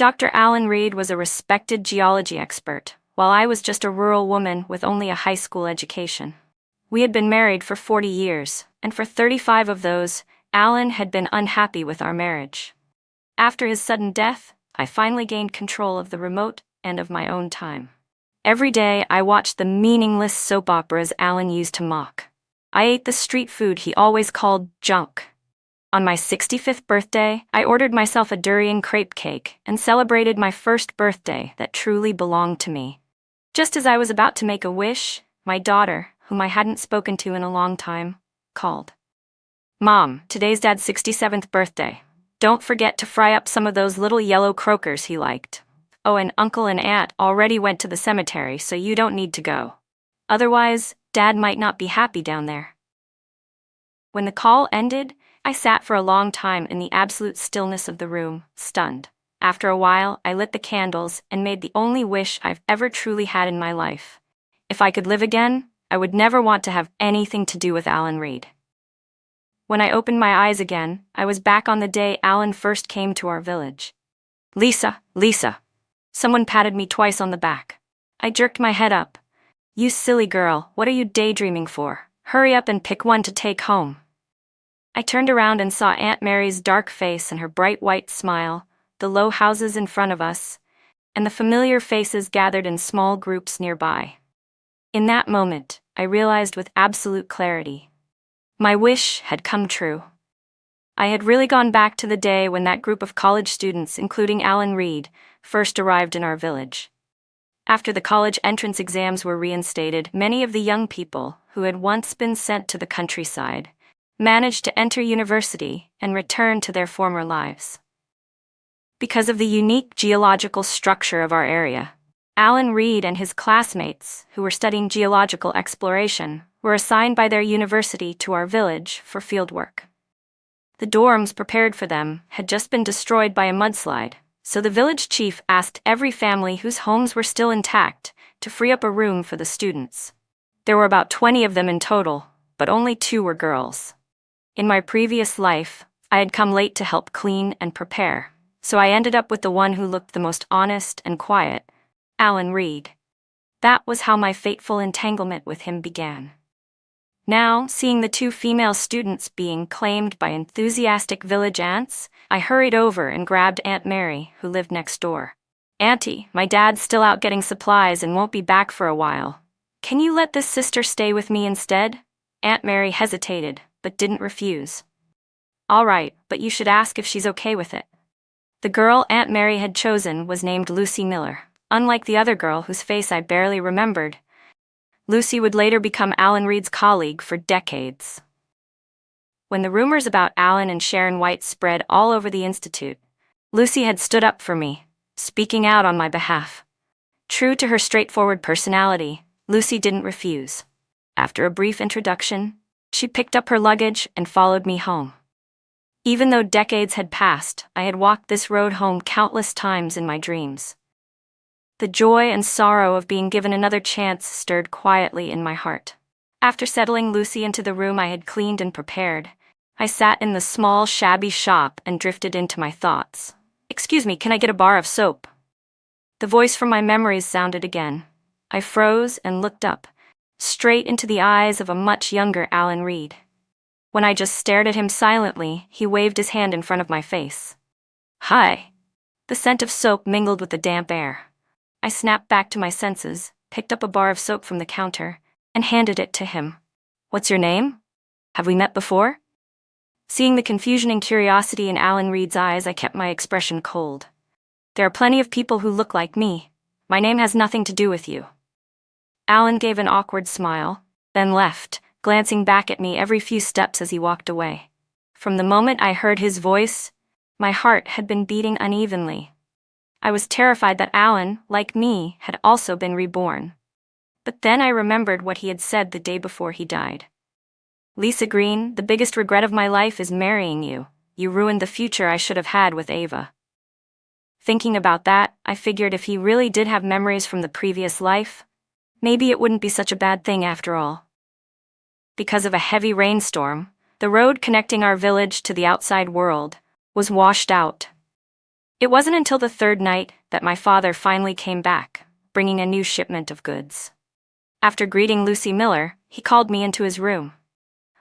Dr. Alan Reed was a respected geology expert, while I was just a rural woman with only a high school education. We had been married for 40 years, and for 35 of those, Alan had been unhappy with our marriage. After his sudden death, I finally gained control of the remote and of my own time. Every day, I watched the meaningless soap operas Alan used to mock. I ate the street food he always called junk. On my 65th birthday, I ordered myself a durian crepe cake and celebrated my first birthday that truly belonged to me. Just as I was about to make a wish, my daughter, whom I hadn't spoken to in a long time, called. "Mom, today's Dad's 67th birthday. Don't forget to fry up some of those little yellow croakers he liked. Oh, and Uncle and Aunt already went to the cemetery, so you don't need to go. Otherwise, Dad might not be happy down there." When the call ended, I sat for a long time in the absolute stillness of the room, stunned. After a while, I lit the candles and made the only wish I've ever truly had in my life. If I could live again, I would never want to have anything to do with Alan Reed. When I opened my eyes again, I was back on the day Alan first came to our village. "Lisa, Lisa." Someone patted me twice on the back. I jerked my head up. "You silly girl, what are you daydreaming for? Hurry up and pick one to take home." I turned around and saw Aunt Mary's dark face and her bright white smile, the low houses in front of us, and the familiar faces gathered in small groups nearby. In that moment, I realized with absolute clarity. My wish had come true. I had really gone back to the day when that group of college students, including Alan Reed, first arrived in our village. After the college entrance exams were reinstated, many of the young people, who had once been sent to the countryside, managed to enter university and return to their former lives. Because of the unique geological structure of our area, Alan Reed and his classmates, who were studying geological exploration, were assigned by their university to our village for fieldwork. The dorms prepared for them had just been destroyed by a mudslide, so the village chief asked every family whose homes were still intact to free up a room for the students. There were about 20 of them in total, but only 2 were girls. In my previous life, I had come late to help clean and prepare, so I ended up with the one who looked the most honest and quiet, Alan Reed. That was how my fateful entanglement with him began. Now, seeing the 2 female students being claimed by enthusiastic village aunts, I hurried over and grabbed Aunt Mary, who lived next door. "Auntie, my dad's still out getting supplies and won't be back for a while. Can you let this sister stay with me instead?" Aunt Mary hesitated, but didn't refuse. "All right, but you should ask if she's okay with it." The girl Aunt Mary had chosen was named Lucy Miller. Unlike the other girl whose face I barely remembered, Lucy would later become Alan Reed's colleague for decades. When the rumors about Alan and Sharon White spread all over the institute, Lucy had stood up for me, speaking out on my behalf. True to her straightforward personality, Lucy didn't refuse. After a brief introduction, she picked up her luggage and followed me home. Even though decades had passed, I had walked this road home countless times in my dreams. The joy and sorrow of being given another chance stirred quietly in my heart. After settling Lucy into the room I had cleaned and prepared, I sat in the small, shabby shop and drifted into my thoughts. "Excuse me, can I get a bar of soap?" The voice from my memories sounded again. I froze and looked up, straight into the eyes of a much younger Alan Reed. When I just stared at him silently, he waved his hand in front of my face. "Hi." The scent of soap mingled with the damp air. I snapped back to my senses, picked up a bar of soap from the counter, and handed it to him. "What's your name? Have we met before?" Seeing the confusion and curiosity in Alan Reed's eyes, I kept my expression cold. "There are plenty of people who look like me. My name has nothing to do with you." Alan gave an awkward smile, then left, glancing back at me every few steps as he walked away. From the moment I heard his voice, my heart had been beating unevenly. I was terrified that Alan, like me, had also been reborn. But then I remembered what he had said the day before he died. "Lisa Green, the biggest regret of my life is marrying you. You ruined the future I should have had with Ava." Thinking about that, I figured if he really did have memories from the previous life, maybe it wouldn't be such a bad thing after all. Because of a heavy rainstorm, the road connecting our village to the outside world was washed out. It wasn't until the third night that my father finally came back, bringing a new shipment of goods. After greeting Lucy Miller, he called me into his room.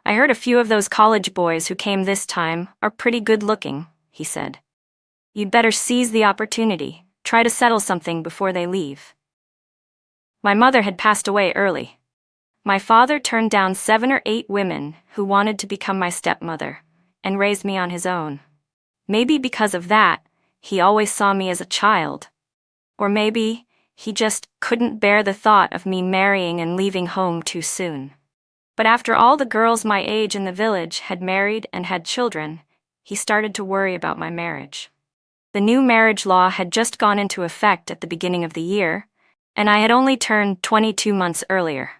"I heard a few of those college boys who came this time are pretty good looking," he said. "You'd better seize the opportunity, try to settle something before they leave." My mother had passed away early. My father turned down 7 or 8 women who wanted to become my stepmother, and raised me on his own. Maybe because of that, he always saw me as a child. Or maybe he just couldn't bear the thought of me marrying and leaving home too soon. But after all the girls my age in the village had married and had children, he started to worry about my marriage. The new marriage law had just gone into effect at the beginning of the year, and I had only turned 22 months earlier.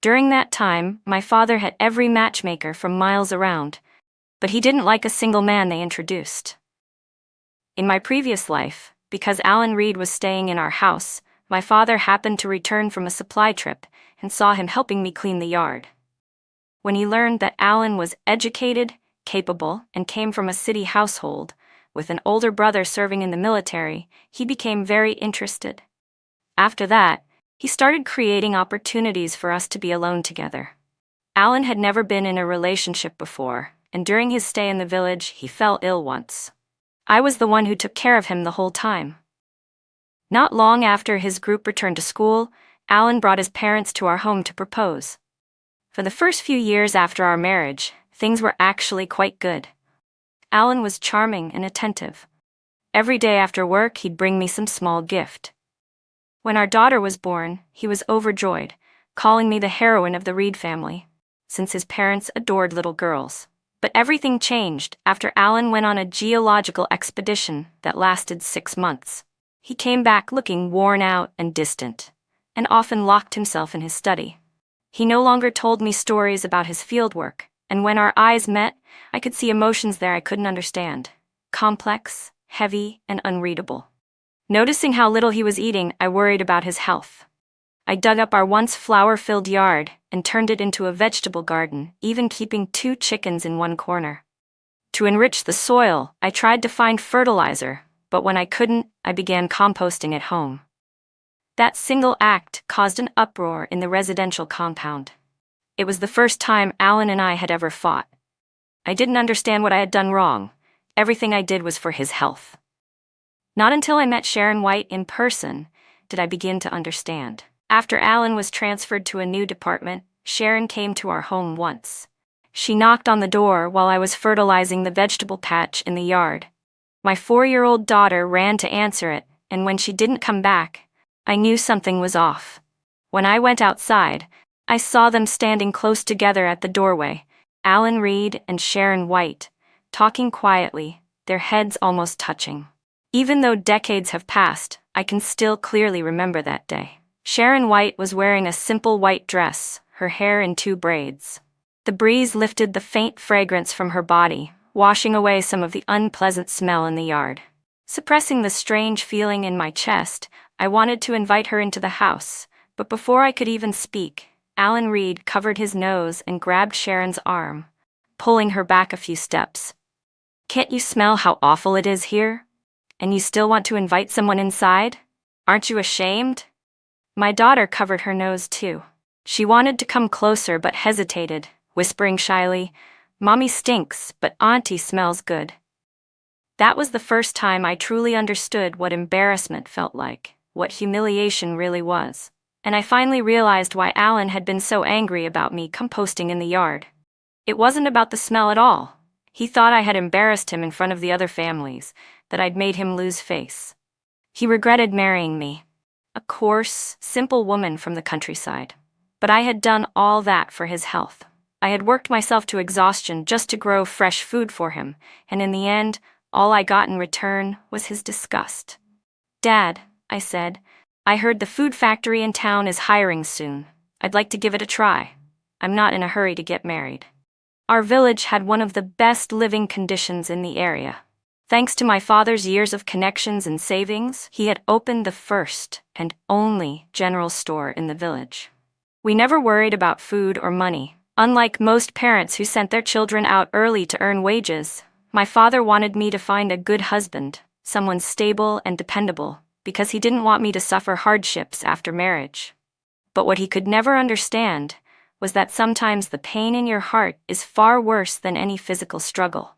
During that time, my father had every matchmaker from miles around, but he didn't like a single man they introduced. In my previous life, because Alan Reed was staying in our house, my father happened to return from a supply trip and saw him helping me clean the yard. When he learned that Alan was educated, capable, and came from a city household, with an older brother serving in the military, he became very interested. After that, he started creating opportunities for us to be alone together. Alan had never been in a relationship before, and during his stay in the village, he fell ill once. I was the one who took care of him the whole time. Not long after his group returned to school, Alan brought his parents to our home to propose. For the first few years after our marriage, things were actually quite good. Alan was charming and attentive. Every day after work, he'd bring me some small gift. When our daughter was born, he was overjoyed, calling me the heroine of the Reed family, since his parents adored little girls. But everything changed after Alan went on a geological expedition that lasted 6 months. He came back looking worn out and distant, and often locked himself in his study. He no longer told me stories about his fieldwork, and when our eyes met, I could see emotions there I couldn't understand, complex, heavy, and unreadable. Noticing how little he was eating, I worried about his health. I dug up our once flower-filled yard and turned it into a vegetable garden, even keeping 2 chickens in one corner. To enrich the soil, I tried to find fertilizer, but when I couldn't, I began composting at home. That single act caused an uproar in the residential compound. It was the first time Alan and I had ever fought. I didn't understand what I had done wrong. Everything I did was for his health. Not until I met Sharon White in person did I begin to understand. After Alan was transferred to a new department, Sharon came to our home once. She knocked on the door while I was fertilizing the vegetable patch in the yard. My 4-year-old daughter ran to answer it, and when she didn't come back, I knew something was off. When I went outside, I saw them standing close together at the doorway, Alan Reed and Sharon White, talking quietly, their heads almost touching. Even though decades have passed, I can still clearly remember that day. Sharon White was wearing a simple white dress, her hair in 2 braids. The breeze lifted the faint fragrance from her body, washing away some of the unpleasant smell in the yard. Suppressing the strange feeling in my chest, I wanted to invite her into the house, but before I could even speak, Alan Reed covered his nose and grabbed Sharon's arm, pulling her back a few steps. "Can't you smell how awful it is here? And you still want to invite someone inside? Aren't you ashamed?" My daughter covered her nose too. She wanted to come closer but hesitated, whispering shyly, "Mommy stinks, but Auntie smells good." That was the first time I truly understood what embarrassment felt like, what humiliation really was. And I finally realized why Alan had been so angry about me composting in the yard. It wasn't about the smell at all. He thought I had embarrassed him in front of the other families, that I'd made him lose face. He regretted marrying me, a coarse, simple woman from the countryside. But I had done all that for his health. I had worked myself to exhaustion just to grow fresh food for him, and in the end, all I got in return was his disgust. "Dad," I said, "I heard the food factory in town is hiring soon. I'd like to give it a try. I'm not in a hurry to get married." Our village had one of the best living conditions in the area. Thanks to my father's years of connections and savings, he had opened the first and only general store in the village. We never worried about food or money. Unlike most parents who sent their children out early to earn wages, my father wanted me to find a good husband, someone stable and dependable, because he didn't want me to suffer hardships after marriage. But what he could never understand was that sometimes the pain in your heart is far worse than any physical struggle.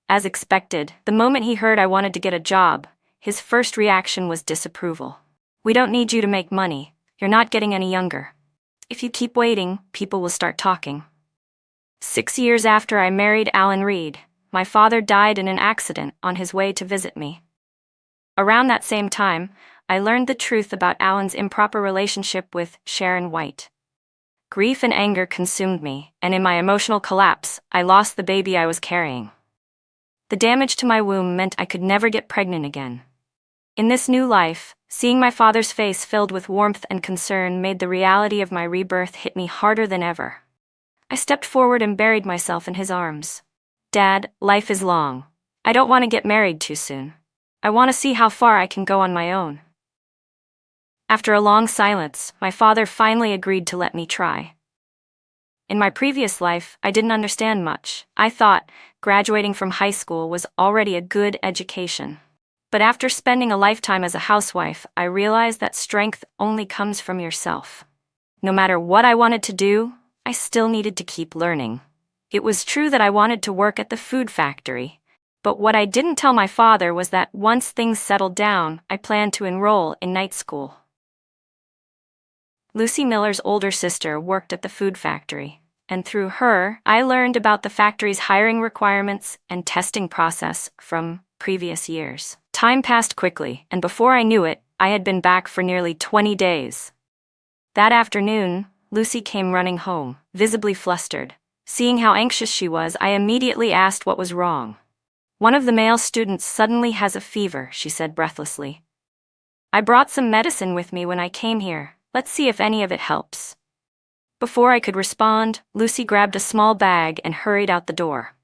As expected, the moment he heard I wanted to get a job, his first reaction was disapproval. "We don't need you to make money. You're not getting any younger. If you keep waiting, people will start talking." 6 years after I married Alan Reed, my father died in an accident on his way to visit me. Around that same time, I learned the truth about Alan's improper relationship with Sharon White. Grief and anger consumed me, and in my emotional collapse, I lost the baby I was carrying. The damage to my womb meant I could never get pregnant again. In this new life, seeing my father's face filled with warmth and concern made the reality of my rebirth hit me harder than ever. I stepped forward and buried myself in his arms. "Dad, life is long. I don't want to get married too soon. I want to see how far I can go on my own." After a long silence, my father finally agreed to let me try. In my previous life, I didn't understand much. I thought graduating from high school was already a good education. But after spending a lifetime as a housewife, I realized that strength only comes from yourself. No matter what I wanted to do, I still needed to keep learning. It was true that I wanted to work at the food factory, but what I didn't tell my father was that once things settled down, I planned to enroll in night school. Lucy Miller's older sister worked at the food factory, and through her, I learned about the factory's hiring requirements and testing process from previous years. Time passed quickly, and before I knew it, I had been back for nearly 20 days. That afternoon, Lucy came running home, visibly flustered. Seeing how anxious she was, I immediately asked what was wrong. "One of the male students suddenly has a fever," she said breathlessly. "I brought some medicine with me when I came here. Let's see if any of it helps." Before I could respond, Lucy grabbed a small bag and hurried out the door.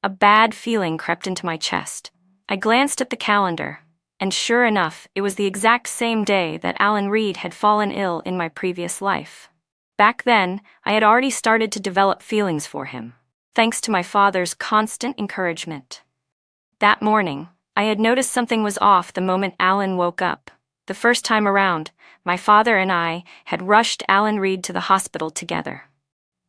A bad feeling crept into my chest. I glanced at the calendar, and sure enough, it was the exact same day that Alan Reed had fallen ill in my previous life. Back then, I had already started to develop feelings for him, thanks to my father's constant encouragement. That morning, I had noticed something was off the moment Alan woke up. The first time around, my father and I had rushed Alan Reed to the hospital together.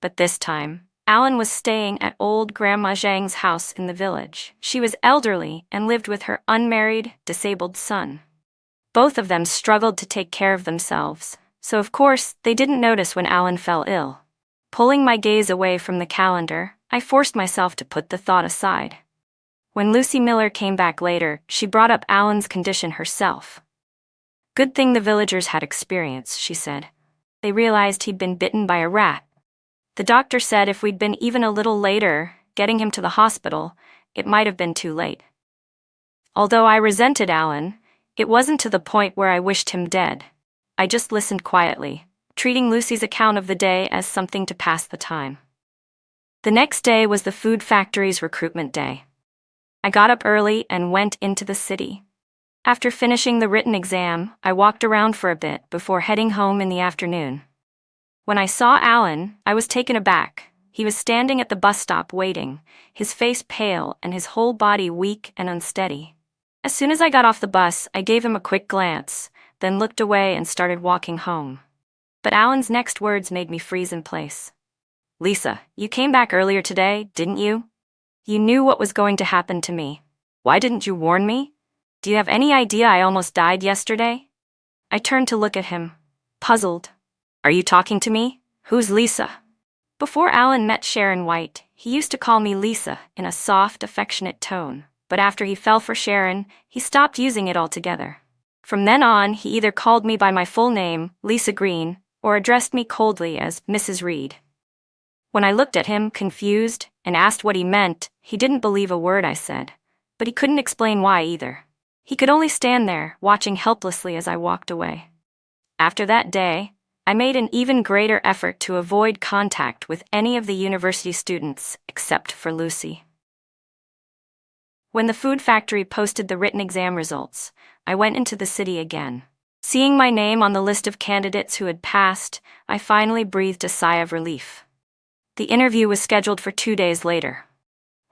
But this time, Alan was staying at old Grandma Zhang's house in the village. She was elderly and lived with her unmarried, disabled son. Both of them struggled to take care of themselves, so of course they didn't notice when Alan fell ill. Pulling my gaze away from the calendar, I forced myself to put the thought aside. When Lucy Miller came back later, she brought up Alan's condition herself. "Good thing the villagers had experience," she said. "They realized he'd been bitten by a rat. The doctor said if we'd been even a little later, getting him to the hospital, it might have been too late." Although I resented Alan, it wasn't to the point where I wished him dead. I just listened quietly, treating Lucy's account of the day as something to pass the time. The next day was the food factory's recruitment day. I got up early and went into the city. After finishing the written exam, I walked around for a bit before heading home in the afternoon. When I saw Alan, I was taken aback. He was standing at the bus stop waiting, his face pale and his whole body weak and unsteady. As soon as I got off the bus, I gave him a quick glance, then looked away and started walking home. But Alan's next words made me freeze in place. "Lisa, you came back earlier today, didn't you? You knew what was going to happen to me. Why didn't you warn me? Do you have any idea I almost died yesterday?" I turned to look at him, puzzled. "Are you talking to me? Who's Lisa?" Before Alan met Sharon White, he used to call me Lisa in a soft, affectionate tone, but after he fell for Sharon, he stopped using it altogether. From then on, he either called me by my full name, Lisa Green, or addressed me coldly as Mrs. Reed. When I looked at him, confused, and asked what he meant, he didn't believe a word I said, but he couldn't explain why either. He could only stand there, watching helplessly as I walked away. After that day, I made an even greater effort to avoid contact with any of the university students except for Lucy. When the food factory posted the written exam results, I went into the city again. Seeing my name on the list of candidates who had passed, I finally breathed a sigh of relief. The interview was scheduled for 2 days later.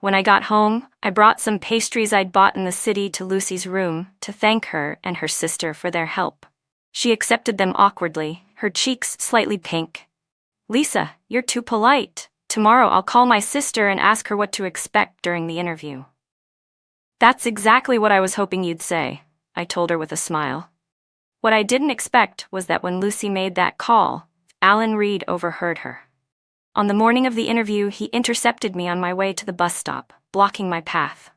When I got home, I brought some pastries I'd bought in the city to Lucy's room to thank her and her sister for their help. She accepted them awkwardly, her cheeks slightly pink. "Lisa, you're too polite. Tomorrow I'll call my sister and ask her what to expect during the interview." "That's exactly what I was hoping you'd say," I told her with a smile. What I didn't expect was that when Lucy made that call, Alan Reed overheard her. On the morning of the interview, he intercepted me on my way to the bus stop, blocking my path.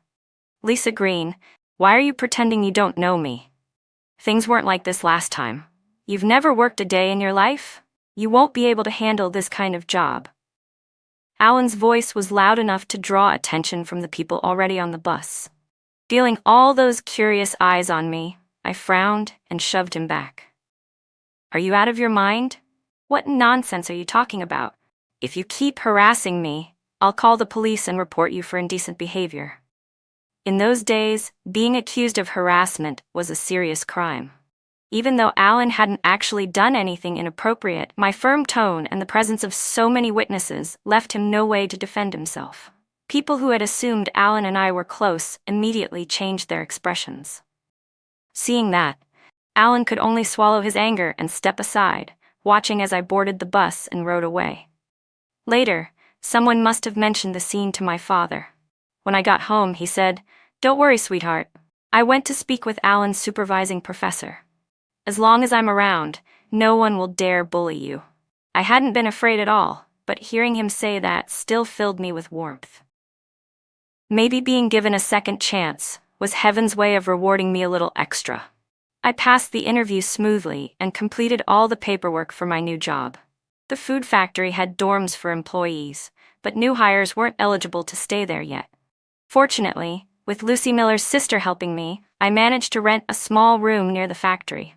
"Lisa Green, why are you pretending you don't know me? Things weren't like this last time. You've never worked a day in your life? You won't be able to handle this kind of job." Alan's voice was loud enough to draw attention from the people already on the bus. Feeling all those curious eyes on me, I frowned and shoved him back. "Are you out of your mind? What nonsense are you talking about? If you keep harassing me, I'll call the police and report you for indecent behavior." In those days, being accused of harassment was a serious crime. Even though Alan hadn't actually done anything inappropriate, my firm tone and the presence of so many witnesses left him no way to defend himself. People who had assumed Alan and I were close immediately changed their expressions. Seeing that, Alan could only swallow his anger and step aside, watching as I boarded the bus and rode away. Later, someone must have mentioned the scene to my father. When I got home, he said, "Don't worry, sweetheart. I went to speak with Alan's supervising professor. As long as I'm around, no one will dare bully you." I hadn't been afraid at all, but hearing him say that still filled me with warmth. Maybe being given a second chance was heaven's way of rewarding me a little extra. I passed the interview smoothly and completed all the paperwork for my new job. The food factory had dorms for employees, but new hires weren't eligible to stay there yet. Fortunately, with Lucy Miller's sister helping me, I managed to rent a small room near the factory.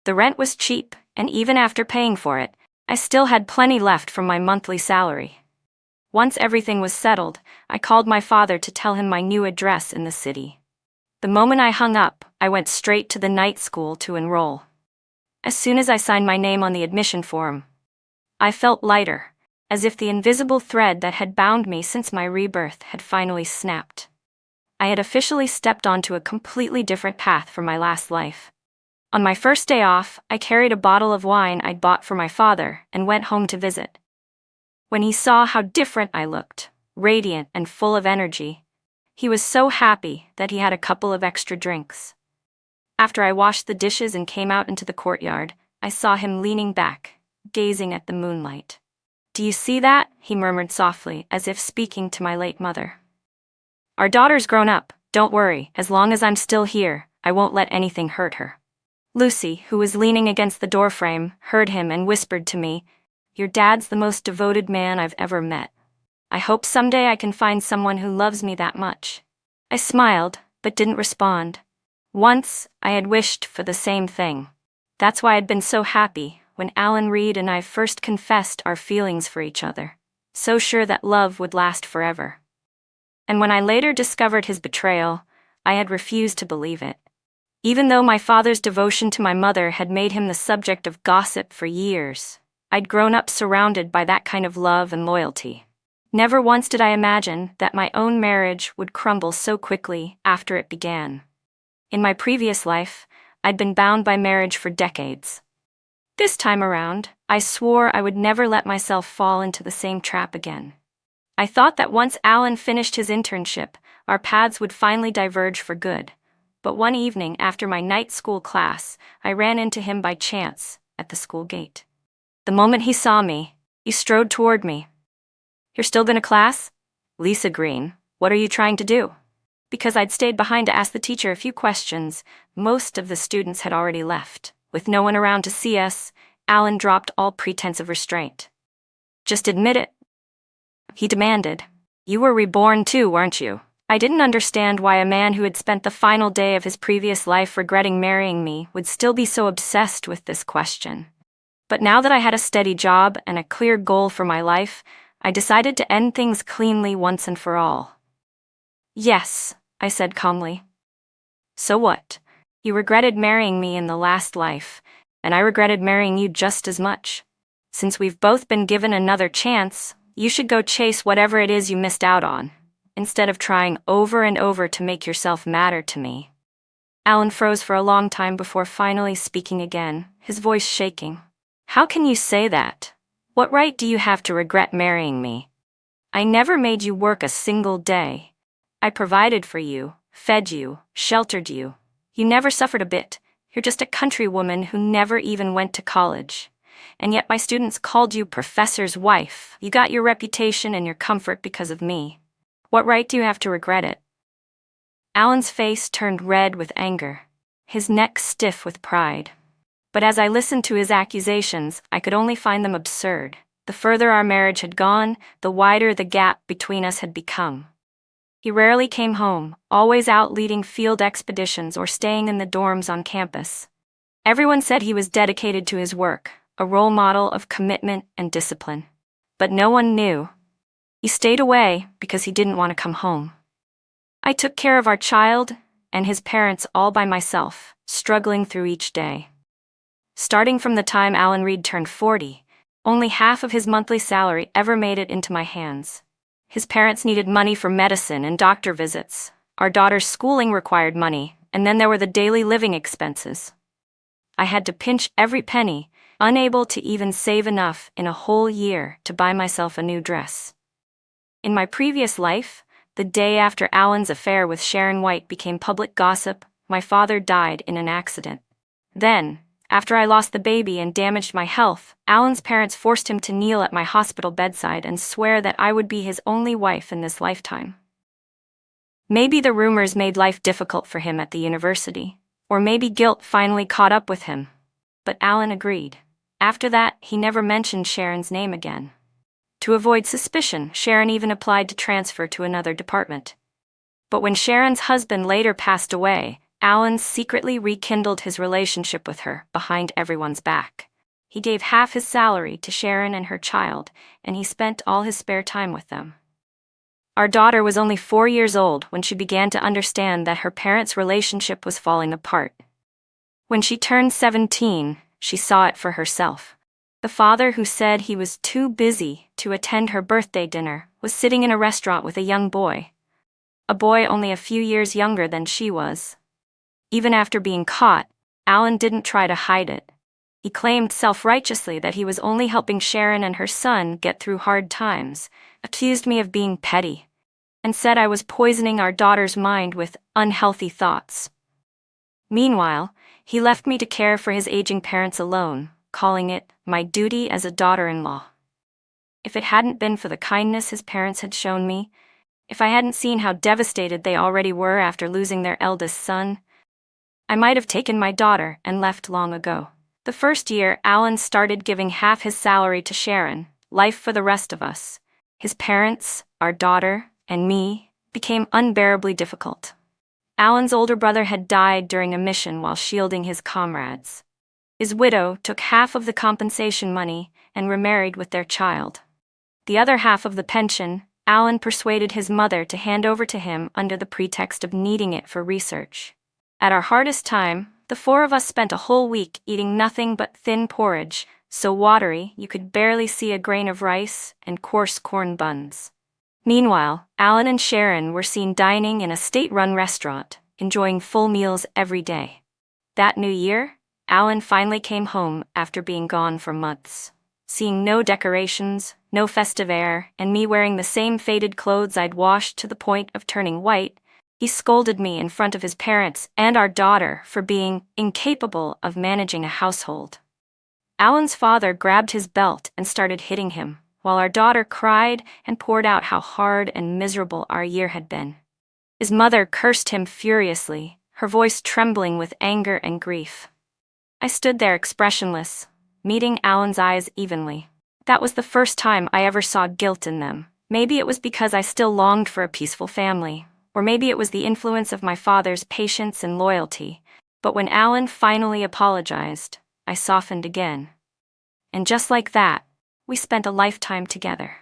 The rent was cheap, and even after paying for it, I still had plenty left from my monthly salary. Once everything was settled, I called my father to tell him my new address in the city. The moment I hung up, I went straight to the night school to enroll. As soon as I signed my name on the admission form, I felt lighter, as if the invisible thread that had bound me since my rebirth had finally snapped. I had officially stepped onto a completely different path from my last life. On my first day off, I carried a bottle of wine I'd bought for my father and went home to visit. When he saw how different I looked, radiant and full of energy, he was so happy that he had a couple of extra drinks. After I washed the dishes and came out into the courtyard, I saw him leaning back, gazing at the moonlight. "Do you see that?" he murmured softly, as if speaking to my late mother. "Our daughter's grown up, don't worry, as long as I'm still here, I won't let anything hurt her." Lucy, who was leaning against the doorframe, heard him and whispered to me, "Your dad's the most devoted man I've ever met. I hope someday I can find someone who loves me that much." I smiled, but didn't respond. Once, I had wished for the same thing. That's why I'd been so happy when Alan Reed and I first confessed our feelings for each other, so sure that love would last forever. And when I later discovered his betrayal, I had refused to believe it. Even though my father's devotion to my mother had made him the subject of gossip for years, I'd grown up surrounded by that kind of love and loyalty. Never once did I imagine that my own marriage would crumble so quickly after it began. In my previous life, I'd been bound by marriage for decades. This time around, I swore I would never let myself fall into the same trap again. I thought that once Alan finished his internship, our paths would finally diverge for good. But one evening after my night school class, I ran into him by chance at the school gate. The moment he saw me, he strode toward me. "You're still going to class? Lisa Green, what are you trying to do?" Because I'd stayed behind to ask the teacher a few questions, most of the students had already left. With no one around to see us, Alan dropped all pretense of restraint. "Just admit it," he demanded. "You were reborn too, weren't you?" I didn't understand why a man who had spent the final day of his previous life regretting marrying me would still be so obsessed with this question. But now that I had a steady job and a clear goal for my life, I decided to end things cleanly once and for all. "Yes," I said calmly. "So what? You regretted marrying me in the last life, and I regretted marrying you just as much. Since we've both been given another chance, you should go chase whatever it is you missed out on." instead of trying over and over to make yourself matter to me." Alan froze for a long time before finally speaking again, his voice shaking. "How can you say that? What right do you have to regret marrying me? I never made you work a single day. I provided for you, fed you, sheltered you. You never suffered a bit. You're just a country woman who never even went to college. And yet my students called you professor's wife. You got your reputation and your comfort because of me. What right do you have to regret it?" Alan's face turned red with anger, his neck stiff with pride. But as I listened to his accusations, I could only find them absurd. The further our marriage had gone, the wider the gap between us had become. He rarely came home, always out leading field expeditions or staying in the dorms on campus. Everyone said he was dedicated to his work, a role model of commitment and discipline. But no one knew. He stayed away because he didn't want to come home. I took care of our child and his parents all by myself, struggling through each day. Starting from the time Alan Reed turned 40, only half of his monthly salary ever made it into my hands. His parents needed money for medicine and doctor visits. Our daughter's schooling required money, and then there were the daily living expenses. I had to pinch every penny, unable to even save enough in a whole year to buy myself a new dress. In my previous life, the day after Alan's affair with Sharon White became public gossip, my father died in an accident. Then, after I lost the baby and damaged my health, Alan's parents forced him to kneel at my hospital bedside and swear that I would be his only wife in this lifetime. Maybe the rumors made life difficult for him at the university, or maybe guilt finally caught up with him. But Alan agreed. After that, he never mentioned Sharon's name again. To avoid suspicion, Sharon even applied to transfer to another department. But when Sharon's husband later passed away, Alan secretly rekindled his relationship with her behind everyone's back. He gave half his salary to Sharon and her child, and he spent all his spare time with them. Our daughter was only 4 years old when she began to understand that her parents' relationship was falling apart. When she turned 17, she saw it for herself. The father who said he was too busy to attend her birthday dinner was sitting in a restaurant with a young boy. A boy only a few years younger than she was. Even after being caught, Alan didn't try to hide it. He claimed self-righteously that he was only helping Sharon and her son get through hard times, accused me of being petty, and said I was poisoning our daughter's mind with unhealthy thoughts. Meanwhile, he left me to care for his aging parents alone, calling it my duty as a daughter-in-law. If it hadn't been for the kindness his parents had shown me, if I hadn't seen how devastated they already were after losing their eldest son, I might have taken my daughter and left long ago. The first year, Alan started giving half his salary to Sharon. Life for the rest of us, his parents, our daughter, and me, became unbearably difficult. Alan's older brother had died during a mission while shielding his comrades. His widow took half of the compensation money and remarried with their child. The other half of the pension, Alan persuaded his mother to hand over to him under the pretext of needing it for research. At our hardest time, the 4 of us spent a whole week eating nothing but thin porridge, so watery you could barely see a grain of rice, and coarse corn buns. Meanwhile, Alan and Sharon were seen dining in a state-run restaurant, enjoying full meals every day. That New Year, Alan finally came home after being gone for months. Seeing no decorations, no festive air, and me wearing the same faded clothes I'd washed to the point of turning white, he scolded me in front of his parents and our daughter for being incapable of managing a household. Alan's father grabbed his belt and started hitting him, while our daughter cried and poured out how hard and miserable our year had been. His mother cursed him furiously, her voice trembling with anger and grief. I stood there expressionless, meeting Alan's eyes evenly. That was the first time I ever saw guilt in them. Maybe it was because I still longed for a peaceful family, or maybe it was the influence of my father's patience and loyalty. But when Alan finally apologized, I softened again. And just like that, we spent a lifetime together.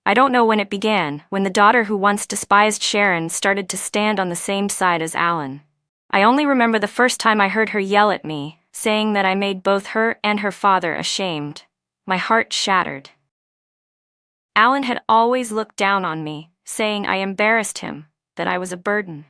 I don't know when it began, when the daughter who once despised Sharon started to stand on the same side as Alan. I only remember the first time I heard her yell at me, saying that I made both her and her father ashamed. My heart shattered. Alan had always looked down on me, saying I embarrassed him, that I was a burden.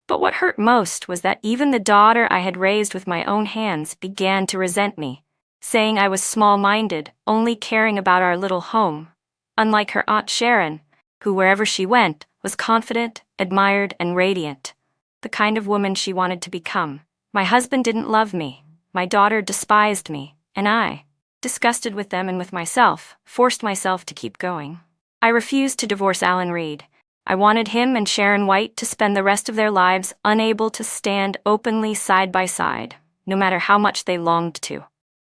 But what hurt most was that even the daughter I had raised with my own hands began to resent me, saying I was small-minded, only caring about our little home, unlike her Aunt Sharon, who wherever she went was confident, admired, and radiant, the kind of woman she wanted to become. My husband didn't love me, my daughter despised me, and I, disgusted with them and with myself, forced myself to keep going. I refused to divorce Alan Reed. I wanted him and Sharon White to spend the rest of their lives unable to stand openly side by side, no matter how much they longed to.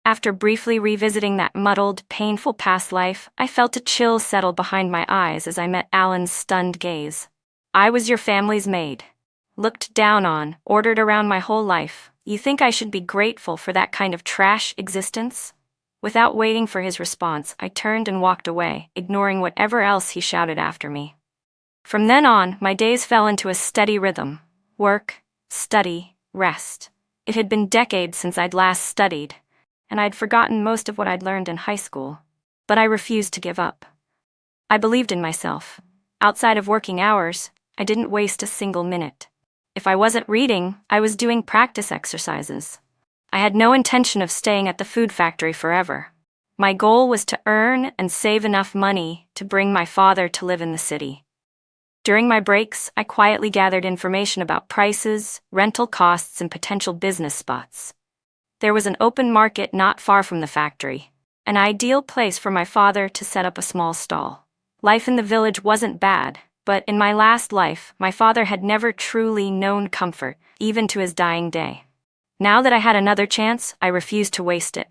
After briefly revisiting that muddled, painful past life, I felt a chill settle behind my eyes as I met Alan's stunned gaze. I was your family's maid. Looked down on, ordered around my whole life. You think I should be grateful for that kind of trash existence? Without waiting for his response, I turned and walked away, ignoring whatever else he shouted after me. From then on, my days fell into a steady rhythm. Work, study, rest. It had been decades since I'd last studied, and I'd forgotten most of what I'd learned in high school. But I refused to give up. I believed in myself. Outside of working hours, I didn't waste a single minute. If I wasn't reading, I was doing practice exercises. I had no intention of staying at the food factory forever. My goal was to earn and save enough money to bring my father to live in the city. During my breaks, I quietly gathered information about prices, rental costs, and potential business spots. There was an open market not far from the factory, an ideal place for my father to set up a small stall. Life in the village wasn't bad, but in my last life, my father had never truly known comfort, even to his dying day. Now that I had another chance, I refused to waste it.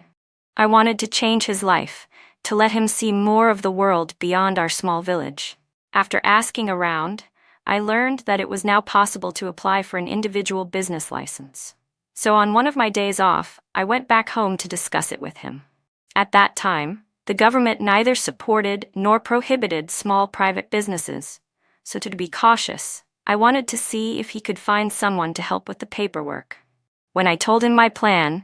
I wanted to change his life, to let him see more of the world beyond our small village. After asking around, I learned that it was now possible to apply for an individual business license. So on one of my days off, I went back home to discuss it with him. At that time, the government neither supported nor prohibited small private businesses, so to be cautious, I wanted to see if he could find someone to help with the paperwork. When I told him my plan,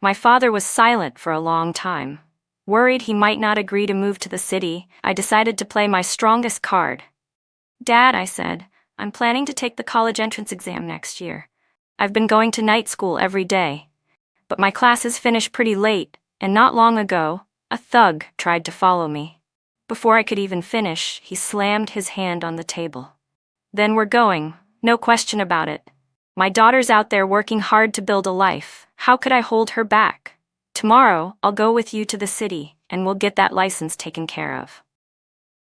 my father was silent for a long time. Worried he might not agree to move to the city, I decided to play my strongest card. Dad, I said, I'm planning to take the college entrance exam next year. I've been going to night school every day. But my classes finish pretty late, and not long ago, a thug tried to follow me. Before I could even finish, he slammed his hand on the table. Then we're going, no question about it. My daughter's out there working hard to build a life. How could I hold her back? Tomorrow, I'll go with you to the city, and we'll get that license taken care of.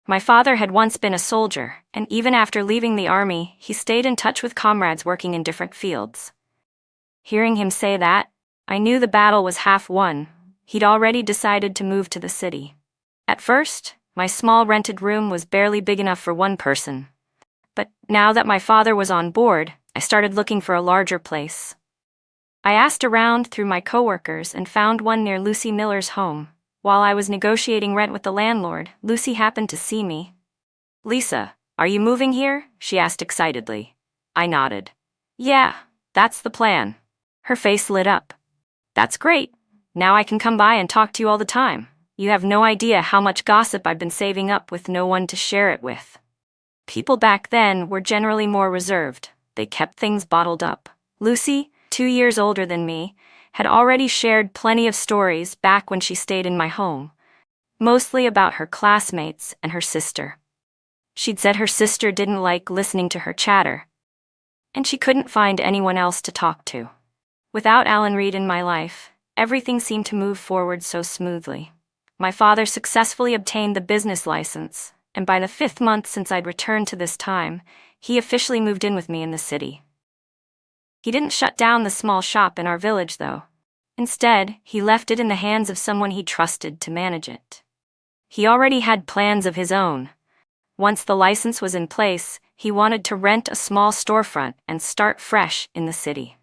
My father had once been a soldier, and even after leaving the army, he stayed in touch with comrades working in different fields. Hearing him say that, I knew the battle was half won. He'd already decided to move to the city. At first, my small rented room was barely big enough for one person. But now that my father was on board, I started looking for a larger place. I asked around through my coworkers and found one near Lucy Miller's home. While I was negotiating rent with the landlord, Lucy happened to see me. Lisa, are you moving here? She asked excitedly. I nodded. Yeah, that's the plan. Her face lit up. That's great. Now I can come by and talk to you all the time. You have no idea how much gossip I've been saving up with no one to share it with. People back then were generally more reserved. They kept things bottled up. Lucy, 2 years older than me, had already shared plenty of stories back when she stayed in my home, mostly about her classmates and her sister. She'd said her sister didn't like listening to her chatter, and she couldn't find anyone else to talk to. Without Alan Reed in my life, everything seemed to move forward so smoothly. My father successfully obtained the business license, and by the 5th month since I'd returned to this time, he officially moved in with me in the city. He didn't shut down the small shop in our village, though. Instead, he left it in the hands of someone he trusted to manage it. He already had plans of his own. Once the license was in place, he wanted to rent a small storefront and start fresh in the city.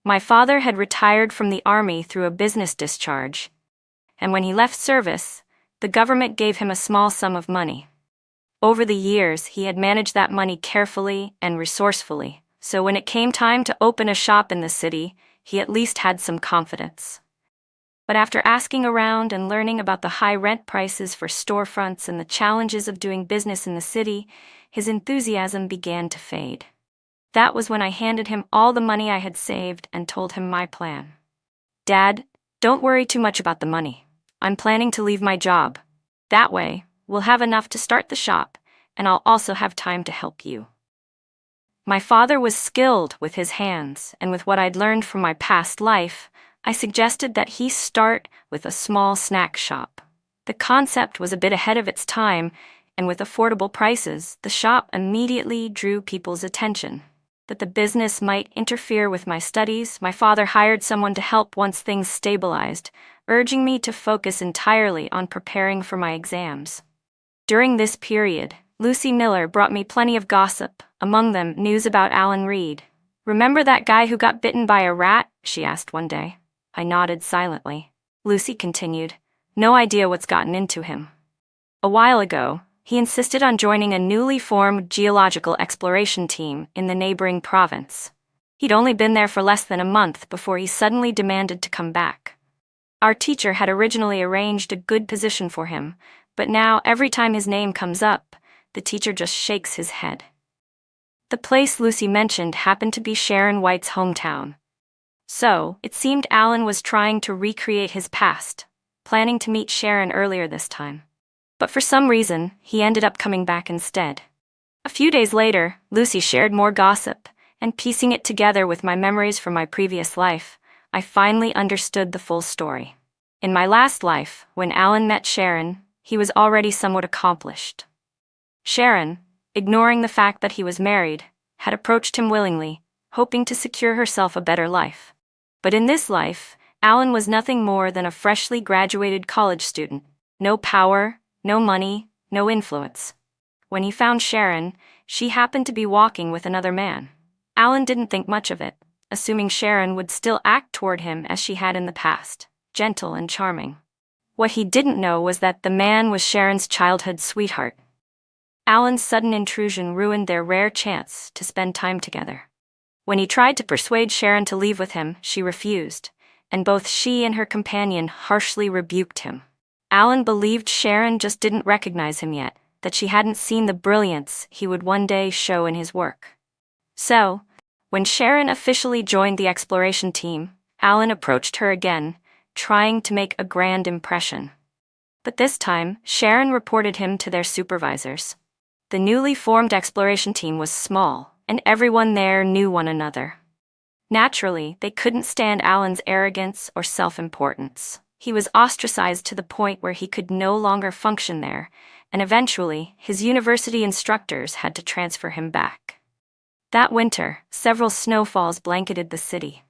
My father had retired from the army through a business discharge, and when he left service, the government gave him a small sum of money. Over the years, he had managed that money carefully and resourcefully. So when it came time to open a shop in the city, he at least had some confidence. But after asking around and learning about the high rent prices for storefronts and the challenges of doing business in the city, his enthusiasm began to fade. That was when I handed him all the money I had saved and told him my plan. "Dad, don't worry too much about the money. I'm planning to leave my job. That way, we'll have enough to start the shop, and I'll also have time to help you." My father was skilled with his hands, and with what I'd learned from my past life, I suggested that he start with a small snack shop. The concept was a bit ahead of its time, and with affordable prices, the shop immediately drew people's attention. That the business might interfere with my studies, my father hired someone to help once things stabilized, urging me to focus entirely on preparing for my exams. During this period, Lucy Miller brought me plenty of gossip, among them news about Alan Reed. "Remember that guy who got bitten by a rat?" she asked one day. I nodded silently. Lucy continued, "No idea what's gotten into him. A while ago, he insisted on joining a newly formed geological exploration team in the neighboring province. He'd only been there for less than a month before he suddenly demanded to come back. Our teacher had originally arranged a good position for him, but now every time his name comes up, the teacher just shakes his head." The place Lucy mentioned happened to be Sharon White's hometown. So, it seemed Alan was trying to recreate his past, planning to meet Sharon earlier this time. But for some reason, he ended up coming back instead. A few days later, Lucy shared more gossip, and piecing it together with my memories from my previous life, I finally understood the full story. In my last life, when Alan met Sharon, he was already somewhat accomplished. Sharon, ignoring the fact that he was married, had approached him willingly, hoping to secure herself a better life. But in this life, Alan was nothing more than a freshly graduated college student. No power, no money, no influence. When he found Sharon, she happened to be walking with another man. Alan didn't think much of it, assuming Sharon would still act toward him as she had in the past, gentle and charming. What he didn't know was that the man was Sharon's childhood sweetheart. Alan's sudden intrusion ruined their rare chance to spend time together. When he tried to persuade Sharon to leave with him, she refused, and both she and her companion harshly rebuked him. Alan believed Sharon just didn't recognize him yet, that she hadn't seen the brilliance he would one day show in his work. So, when Sharon officially joined the exploration team, Alan approached her again, trying to make a grand impression. But this time, Sharon reported him to their supervisors. The newly formed exploration team was small, and everyone there knew one another. Naturally, they couldn't stand Alan's arrogance or self-importance. He was ostracized to the point where he could no longer function there, and eventually, his university instructors had to transfer him back. That winter, several snowfalls blanketed the city.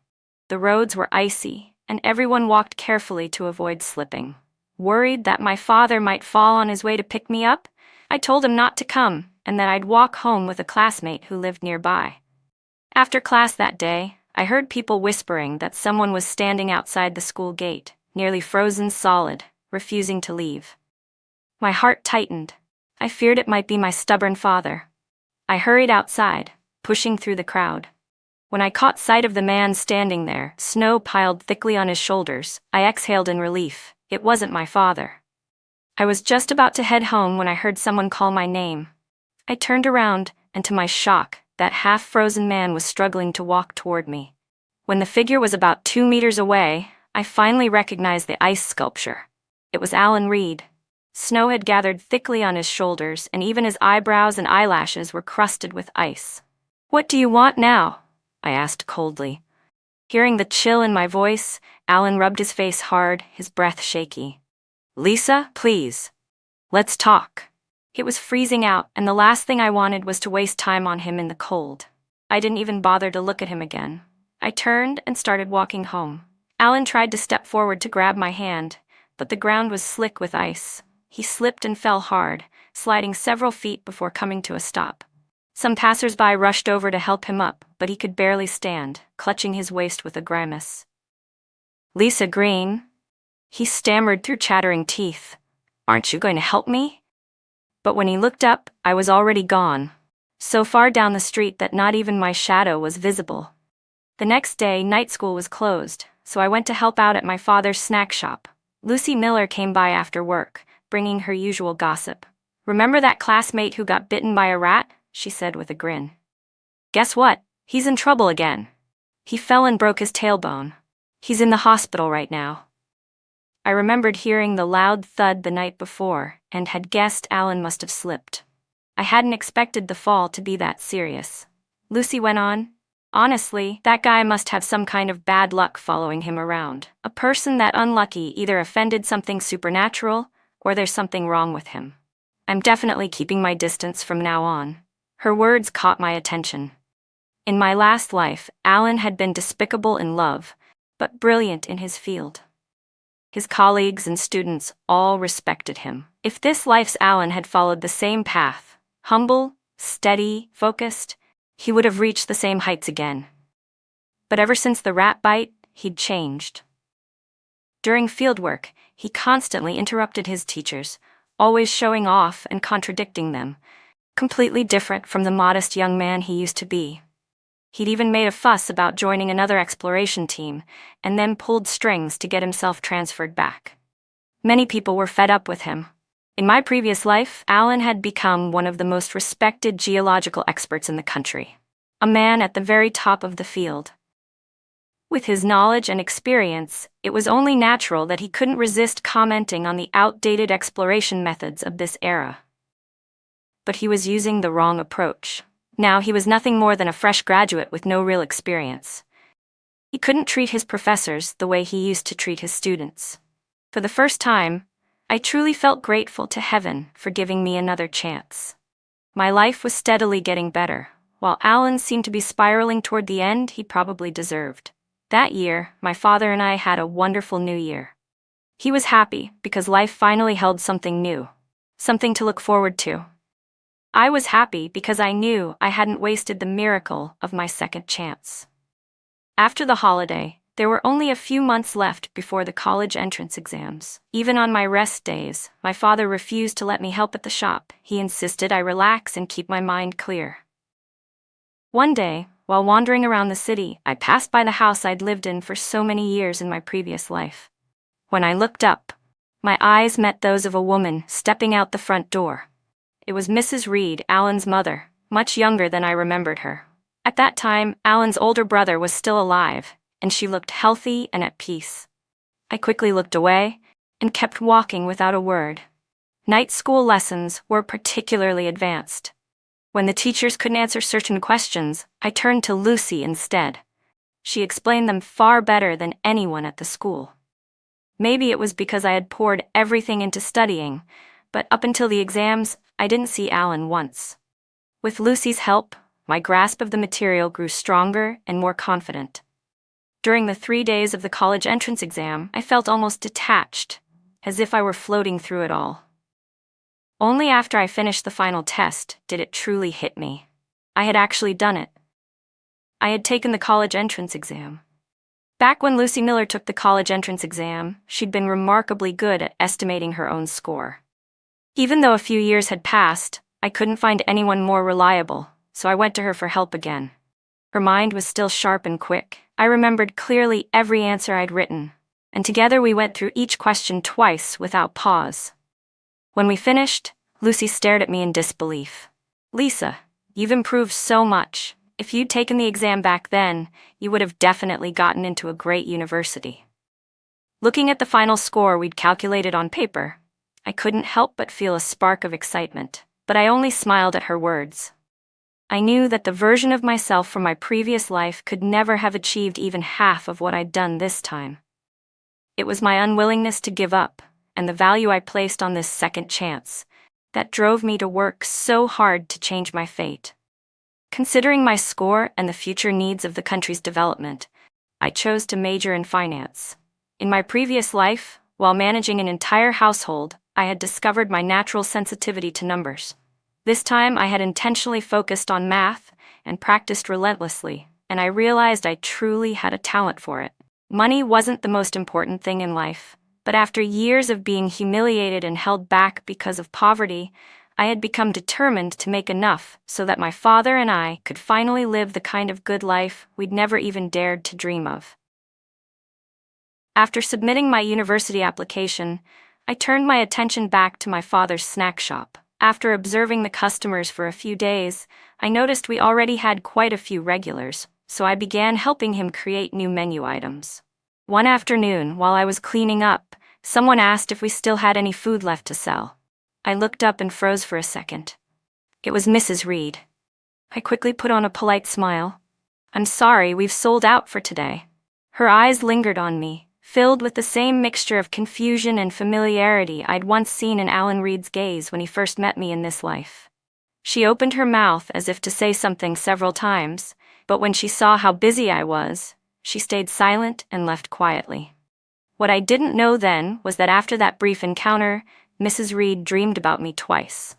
The roads were icy, and everyone walked carefully to avoid slipping. Worried that my father might fall on his way to pick me up, I told him not to come, and that I'd walk home with a classmate who lived nearby. After class that day, I heard people whispering that someone was standing outside the school gate, nearly frozen solid, refusing to leave. My heart tightened. I feared it might be my stubborn father. I hurried outside, pushing through the crowd. When I caught sight of the man standing there, snow piled thickly on his shoulders, I exhaled in relief. It wasn't my father. I was just about to head home when I heard someone call my name. I turned around, and to my shock, that half-frozen man was struggling to walk toward me. When the figure was about 2 meters away, I finally recognized the ice sculpture. It was Alan Reed. Snow had gathered thickly on his shoulders, and even his eyebrows and eyelashes were crusted with ice. "What do you want now?" I asked coldly. Hearing the chill in my voice, Alan rubbed his face hard, his breath shaky. "Lisa, please. Let's talk." It was freezing out, and the last thing I wanted was to waste time on him in the cold. I didn't even bother to look at him again. I turned and started walking home. Alan tried to step forward to grab my hand, but the ground was slick with ice. He slipped and fell hard, sliding several feet before coming to a stop. Some passers-by rushed over to help him up, but he could barely stand, clutching his waist with a grimace. "Lisa Green," he stammered through chattering teeth. "Aren't you going to help me?" But when he looked up, I was already gone, so far down the street that not even my shadow was visible. The next day, night school was closed, so I went to help out at my father's snack shop. Lucy Miller came by after work, bringing her usual gossip. "Remember that classmate who got bitten by a rat?" she said with a grin. Guess what? He's in trouble again. He fell and broke his tailbone. He's in the hospital right now. I remembered hearing the loud thud the night before and had guessed Alan must have slipped. I hadn't expected the fall to be that serious. Lucy went on. Honestly, that guy must have some kind of bad luck following him around. A person that unlucky either offended something supernatural or there's something wrong with him. I'm definitely keeping my distance from now on. Her words caught my attention. In my last life, Alan had been despicable in love, but brilliant in his field. His colleagues and students all respected him. If this life's Alan had followed the same path, humble, steady, focused, he would have reached the same heights again. But ever since the rat bite, he'd changed. During fieldwork, he constantly interrupted his teachers, always showing off and contradicting them, completely different from the modest young man he used to be. He'd even made a fuss about joining another exploration team, and then pulled strings to get himself transferred back. Many people were fed up with him. In my previous life, Alan had become one of the most respected geological experts in the country, a man at the very top of the field. With his knowledge and experience, it was only natural that he couldn't resist commenting on the outdated exploration methods of this era. But he was using the wrong approach. Now he was nothing more than a fresh graduate with no real experience. He couldn't treat his professors the way he used to treat his students. For the first time, I truly felt grateful to heaven for giving me another chance. My life was steadily getting better, while Alan seemed to be spiraling toward the end he probably deserved. That year, my father and I had a wonderful new year. He was happy because life finally held something new, something to look forward to. I was happy because I knew I hadn't wasted the miracle of my second chance. After the holiday, there were only a few months left before the college entrance exams. Even on my rest days, my father refused to let me help at the shop. He insisted I relax and keep my mind clear. One day, while wandering around the city, I passed by the house I'd lived in for so many years in my previous life. When I looked up, my eyes met those of a woman stepping out the front door. It was Mrs. Reed, Alan's mother, much younger than I remembered her. At that time, Alan's older brother was still alive, and she looked healthy and at peace. I quickly looked away and kept walking without a word. Night school lessons were particularly advanced. When the teachers couldn't answer certain questions, I turned to Lucy instead. She explained them far better than anyone at the school. Maybe it was because I had poured everything into studying, but up until the exams, I didn't see Alan once. With Lucy's help, my grasp of the material grew stronger and more confident. During the 3 days of the college entrance exam, I felt almost detached, as if I were floating through it all. Only after I finished the final test did it truly hit me. I had actually done it. I had taken the college entrance exam. Back when Lucy Miller took the college entrance exam, she'd been remarkably good at estimating her own score. Even though a few years had passed, I couldn't find anyone more reliable, so I went to her for help again. Her mind was still sharp and quick. I remembered clearly every answer I'd written, and together we went through each question twice without pause. When we finished, Lucy stared at me in disbelief. "Lisa, you've improved so much. If you'd taken the exam back then, you would have definitely gotten into a great university." Looking at the final score we'd calculated on paper, I couldn't help but feel a spark of excitement, but I only smiled at her words. I knew that the version of myself from my previous life could never have achieved even half of what I'd done this time. It was my unwillingness to give up, and the value I placed on this second chance, that drove me to work so hard to change my fate. Considering my score and the future needs of the country's development, I chose to major in finance. In my previous life, while managing an entire household, I had discovered my natural sensitivity to numbers. This time I had intentionally focused on math and practiced relentlessly, and I realized I truly had a talent for it. Money wasn't the most important thing in life, but after years of being humiliated and held back because of poverty, I had become determined to make enough so that my father and I could finally live the kind of good life we'd never even dared to dream of. After submitting my university application, I turned my attention back to my father's snack shop. After observing the customers for a few days, I noticed we already had quite a few regulars, so I began helping him create new menu items. One afternoon, while I was cleaning up, someone asked if we still had any food left to sell. I looked up and froze for a second. It was Mrs. Reed. I quickly put on a polite smile. "I'm sorry, we've sold out for today." Her eyes lingered on me, filled with the same mixture of confusion and familiarity I'd once seen in Alan Reed's gaze when he first met me in this life. She opened her mouth as if to say something several times, but when she saw how busy I was, she stayed silent and left quietly. What I didn't know then was that after that brief encounter, Mrs. Reed dreamed about me twice.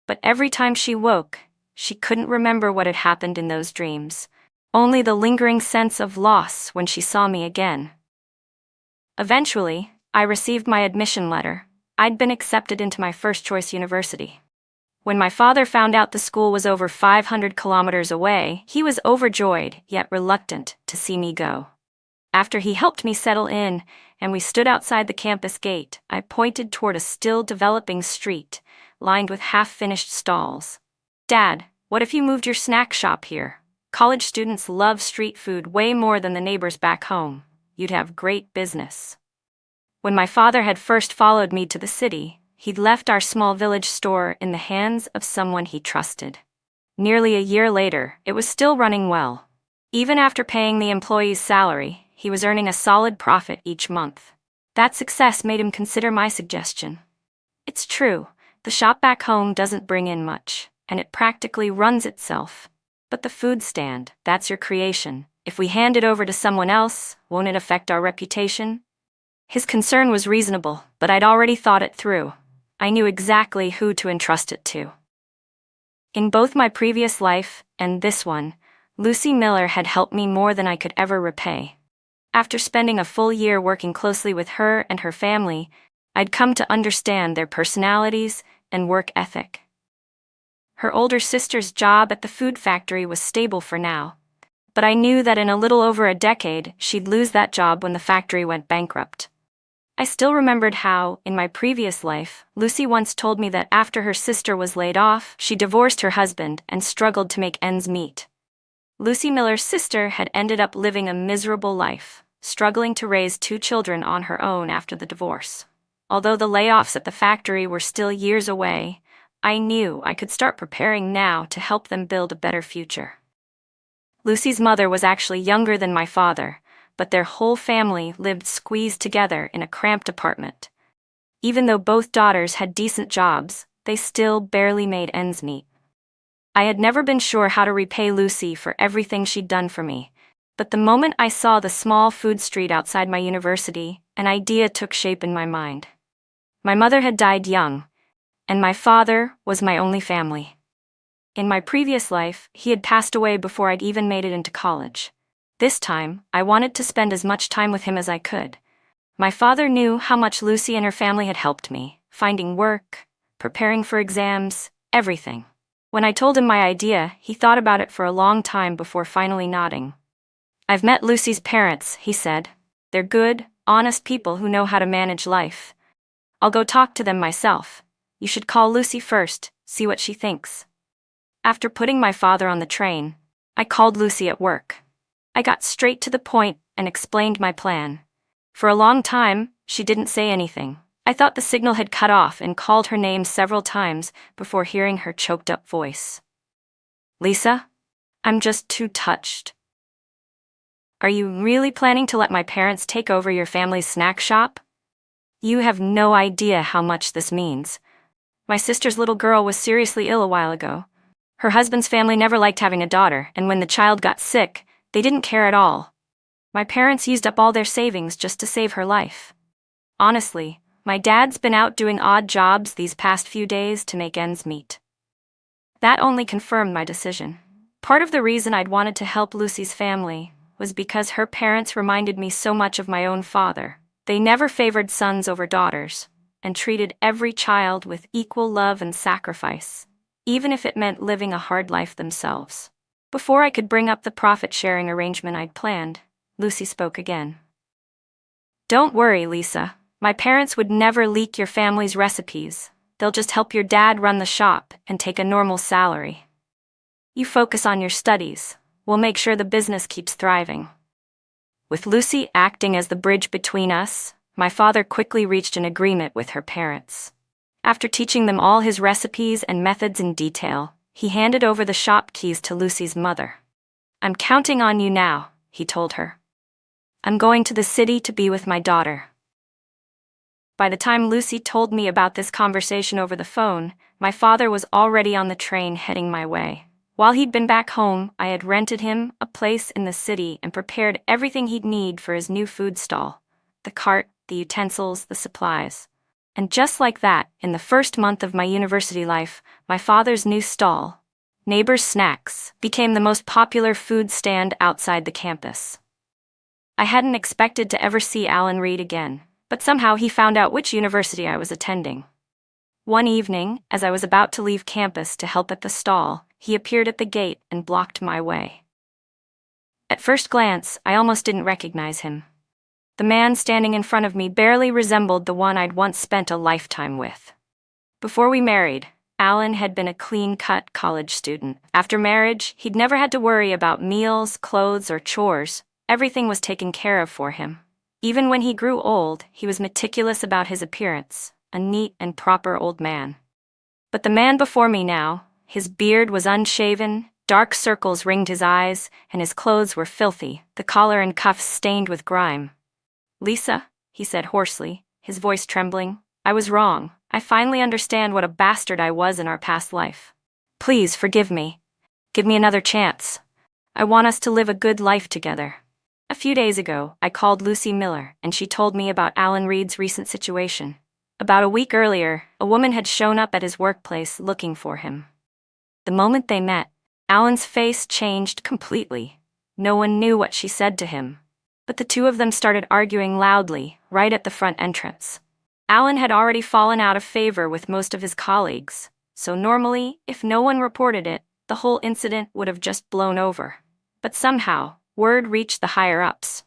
But every time she woke, she couldn't remember what had happened in those dreams, only the lingering sense of loss when she saw me again. Eventually, I received my admission letter. I'd been accepted into my first-choice university. When my father found out the school was over 500 kilometers away, he was overjoyed, yet reluctant, to see me go. After he helped me settle in, and we stood outside the campus gate, I pointed toward a still-developing street, lined with half-finished stalls. "Dad, what if you moved your snack shop here? College students love street food way more than the neighbors back home. You'd have great business." When my father had first followed me to the city, he'd left our small village store in the hands of someone he trusted. Nearly a year later, it was still running well. Even after paying the employee's salary, he was earning a solid profit each month. That success made him consider my suggestion. It's true, the shop back home doesn't bring in much, and it practically runs itself. But the food stand, that's your creation. If we hand it over to someone else, won't it affect our reputation? His concern was reasonable, but I'd already thought it through. I knew exactly who to entrust it to. In both my previous life and this one, Lucy Miller had helped me more than I could ever repay. After spending a full year working closely with her and her family, I'd come to understand their personalities and work ethic. Her older sister's job at the food factory was stable for now, but I knew that in a little over a decade, she'd lose that job when the factory went bankrupt. I still remembered how, in my previous life, Lucy once told me that after her sister was laid off, she divorced her husband and struggled to make ends meet. Lucy Miller's sister had ended up living a miserable life, struggling to raise 2 children on her own after the divorce. Although the layoffs at the factory were still years away, I knew I could start preparing now to help them build a better future. Lucy's mother was actually younger than my father, but their whole family lived squeezed together in a cramped apartment. Even though both daughters had decent jobs, they still barely made ends meet. I had never been sure how to repay Lucy for everything she'd done for me, but the moment I saw the small food street outside my university, an idea took shape in my mind. My mother had died young, and my father was my only family. In my previous life, he had passed away before I'd even made it into college. This time, I wanted to spend as much time with him as I could. My father knew how much Lucy and her family had helped me, finding work, preparing for exams, everything. When I told him my idea, he thought about it for a long time before finally nodding. "I've met Lucy's parents," he said. "They're good, honest people who know how to manage life. I'll go talk to them myself. You should call Lucy first, see what she thinks." After putting my father on the train, I called Lucy at work. I got straight to the point and explained my plan. For a long time, she didn't say anything. I thought the signal had cut off and called her name several times before hearing her choked-up voice. "Lisa, I'm just too touched. Are you really planning to let my parents take over your family's snack shop? You have no idea how much this means. My sister's little girl was seriously ill a while ago. Her husband's family never liked having a daughter, and when the child got sick, they didn't care at all. My parents used up all their savings just to save her life. Honestly, my dad's been out doing odd jobs these past few days to make ends meet." That only confirmed my decision. Part of the reason I'd wanted to help Lucy's family was because her parents reminded me so much of my own father. They never favored sons over daughters, and treated every child with equal love and sacrifice, even if it meant living a hard life themselves. Before I could bring up the profit-sharing arrangement I'd planned, Lucy spoke again. "Don't worry, Lisa. My parents would never leak your family's recipes. They'll just help your dad run the shop and take a normal salary. You focus on your studies. We'll make sure the business keeps thriving." With Lucy acting as the bridge between us, my father quickly reached an agreement with her parents. After teaching them all his recipes and methods in detail, he handed over the shop keys to Lucy's mother. "I'm counting on you now," he told her. "I'm going to the city to be with my daughter." By the time Lucy told me about this conversation over the phone, my father was already on the train heading my way. While he'd been back home, I had rented him a place in the city and prepared everything he'd need for his new food stall: the cart, the utensils, the supplies. And just like that, in the first month of my university life, my father's new stall, Neighbor's Snacks, became the most popular food stand outside the campus. I hadn't expected to ever see Alan Reed again, but somehow he found out which university I was attending. One evening, as I was about to leave campus to help at the stall, he appeared at the gate and blocked my way. At first glance, I almost didn't recognize him. The man standing in front of me barely resembled the one I'd once spent a lifetime with. Before we married, Alan had been a clean-cut college student. After marriage, he'd never had to worry about meals, clothes, or chores. Everything was taken care of for him. Even when he grew old, he was meticulous about his appearance, a neat and proper old man. But the man before me now, his beard was unshaven, dark circles ringed his eyes, and his clothes were filthy, the collar and cuffs stained with grime. "Lisa," he said hoarsely, his voice trembling, "I was wrong. I finally understand what a bastard I was in our past life. Please forgive me. Give me another chance. I want us to live a good life together." A few days ago, I called Lucy Miller, and she told me about Alan Reed's recent situation. About a week earlier, a woman had shown up at his workplace looking for him. The moment they met, Alan's face changed completely. No one knew what she said to him, but the two of them started arguing loudly, right at the front entrance. Alan had already fallen out of favor with most of his colleagues, so normally, if no one reported it, the whole incident would have just blown over. But somehow, word reached the higher-ups.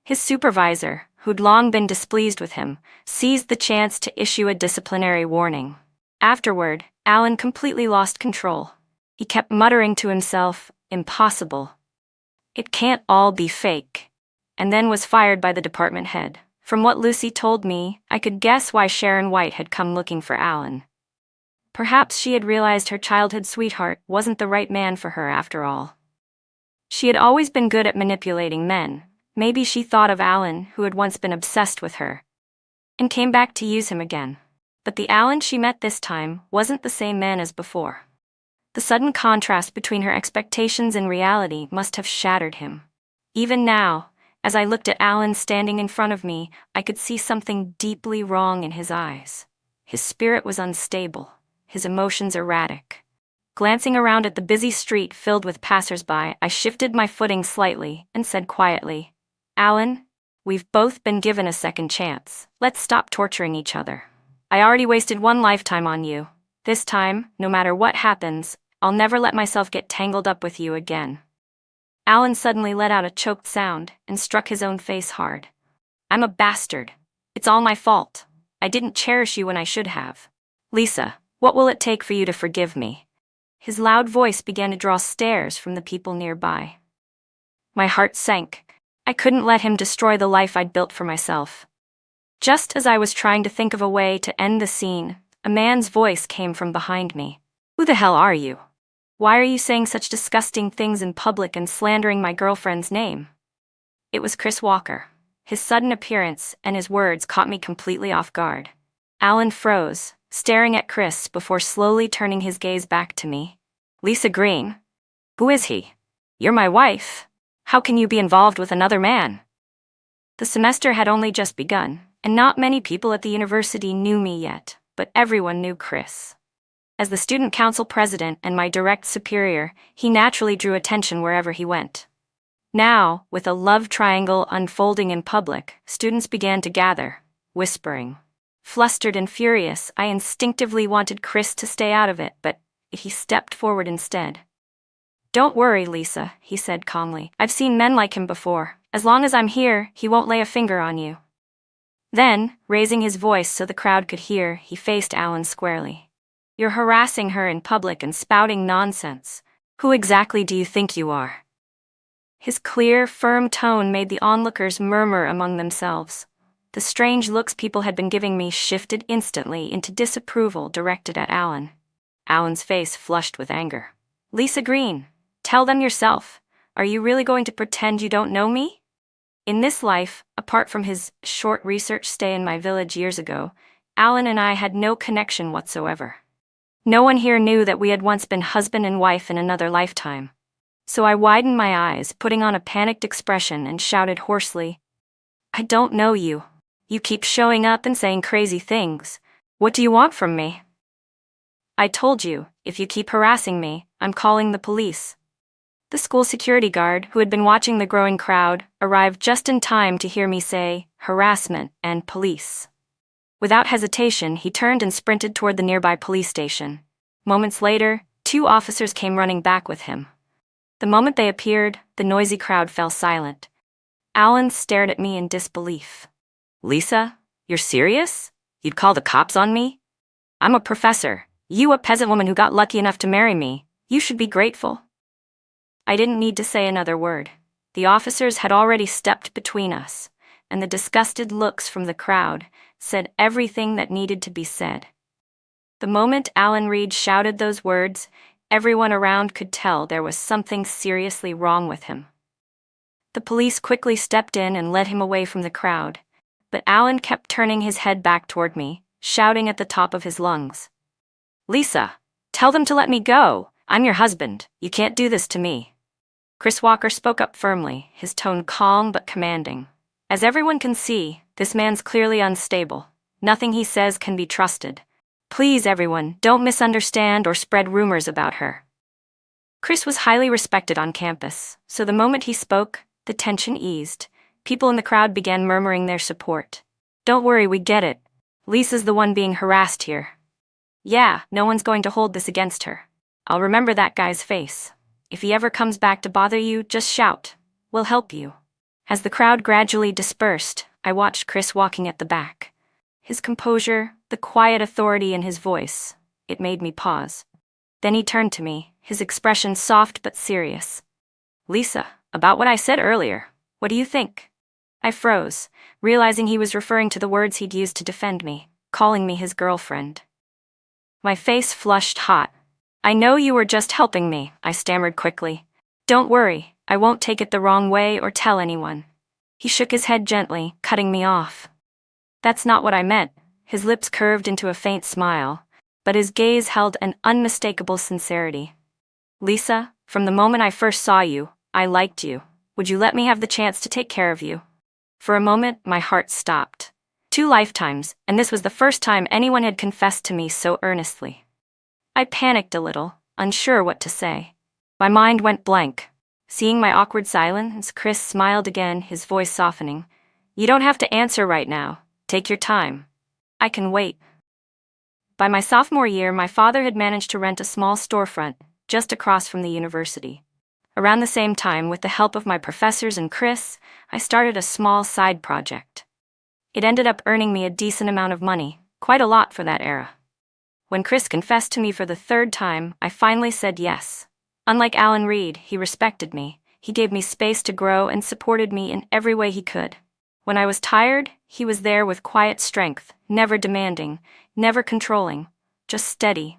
His supervisor, who'd long been displeased with him, seized the chance to issue a disciplinary warning. Afterward, Alan completely lost control. He kept muttering to himself, "Impossible. It can't all be fake," and then was fired by the department head. From what Lucy told me, I could guess why Sharon White had come looking for Alan. Perhaps she had realized her childhood sweetheart wasn't the right man for her after all. She had always been good at manipulating men. Maybe she thought of Alan, who had once been obsessed with her, and came back to use him again. But the Alan she met this time wasn't the same man as before. The sudden contrast between her expectations and reality must have shattered him. Even now, as I looked at Alan standing in front of me, I could see something deeply wrong in his eyes. His spirit was unstable, his emotions erratic. Glancing around at the busy street filled with passers-by, I shifted my footing slightly and said quietly, "Alan, we've both been given a second chance. Let's stop torturing each other. I already wasted one lifetime on you. This time, no matter what happens, I'll never let myself get tangled up with you again." Alan suddenly let out a choked sound and struck his own face hard. "I'm a bastard. It's all my fault. I didn't cherish you when I should have. Lisa, what will it take for you to forgive me?" His loud voice began to draw stares from the people nearby. My heart sank. I couldn't let him destroy the life I'd built for myself. Just as I was trying to think of a way to end the scene, a man's voice came from behind me. "Who the hell are you? Why are you saying such disgusting things in public and slandering my girlfriend's name?" It was Chris Walker. His sudden appearance and his words caught me completely off guard. Alan froze, staring at Chris before slowly turning his gaze back to me. "Lisa Green? Who is he? You're my wife. How can you be involved with another man?" The semester had only just begun, and not many people at the university knew me yet, but everyone knew Chris. As the student council president and my direct superior, he naturally drew attention wherever he went. Now, with a love triangle unfolding in public, students began to gather, whispering. Flustered and furious, I instinctively wanted Chris to stay out of it, but he stepped forward instead. "Don't worry, Lisa," he said calmly. "I've seen men like him before. As long as I'm here, he won't lay a finger on you." Then, raising his voice so the crowd could hear, he faced Alan squarely. "You're harassing her in public and spouting nonsense. Who exactly do you think you are?" His clear, firm tone made the onlookers murmur among themselves. The strange looks people had been giving me shifted instantly into disapproval directed at Alan. Alan's face flushed with anger. "Lisa Green, tell them yourself. Are you really going to pretend you don't know me?" In this life, apart from his short research stay in my village years ago, Alan and I had no connection whatsoever. No one here knew that we had once been husband and wife in another lifetime. So I widened my eyes, putting on a panicked expression, and shouted hoarsely, "I don't know you. You keep showing up and saying crazy things. What do you want from me?" "I told you, if you keep harassing me, I'm calling the police." The school security guard, who had been watching the growing crowd, arrived just in time to hear me say, "harassment" and "police." Without hesitation, he turned and sprinted toward the nearby police station. Moments later, 2 officers came running back with him. The moment they appeared, the noisy crowd fell silent. Alan stared at me in disbelief. "Lisa, you're serious? You'd call the cops on me? I'm a professor. You a peasant woman who got lucky enough to marry me. You should be grateful." I didn't need to say another word. The officers had already stepped between us, and the disgusted looks from the crowd said everything that needed to be said. The moment Alan Reed shouted those words, everyone around could tell there was something seriously wrong with him. The police quickly stepped in and led him away from the crowd, but Alan kept turning his head back toward me, shouting at the top of his lungs, "Lisa, tell them to let me go. I'm your husband. You can't do this to me." Chris Walker spoke up firmly, his tone calm but commanding. "As everyone can see, this man's clearly unstable. Nothing he says can be trusted. Please, everyone, don't misunderstand or spread rumors about her." Chris was highly respected on campus, so the moment he spoke, the tension eased. People in the crowd began murmuring their support. "Don't worry, we get it. Lisa's the one being harassed here. Yeah, no one's going to hold this against her. I'll remember that guy's face. If he ever comes back to bother you, just shout. We'll help you." As the crowd gradually dispersed, I watched Chris walking at the back. His composure, the quiet authority in his voice, it made me pause. Then he turned to me, his expression soft but serious. "Lisa, about what I said earlier, what do you think?" I froze, realizing he was referring to the words he'd used to defend me, calling me his girlfriend. My face flushed hot. "I know you were just helping me," I stammered quickly. "Don't worry, I won't take it the wrong way or tell anyone." He shook his head gently, cutting me off. "That's not what I meant." His lips curved into a faint smile, but his gaze held an unmistakable sincerity. "Lisa, from the moment I first saw you, I liked you. Would you let me have the chance to take care of you?" For a moment, my heart stopped. 2 lifetimes, and this was the first time anyone had confessed to me so earnestly. I panicked a little, unsure what to say. My mind went blank. Seeing my awkward silence, Chris smiled again, his voice softening. "You don't have to answer right now. Take your time. I can wait." By my sophomore year, my father had managed to rent a small storefront just across from the university. Around the same time, with the help of my professors and Chris, I started a small side project. It ended up earning me a decent amount of money, quite a lot for that era. When Chris confessed to me for the 3rd time, I finally said yes. Unlike Alan Reed, he respected me. He gave me space to grow and supported me in every way he could. When I was tired, he was there with quiet strength, never demanding, never controlling, just steady,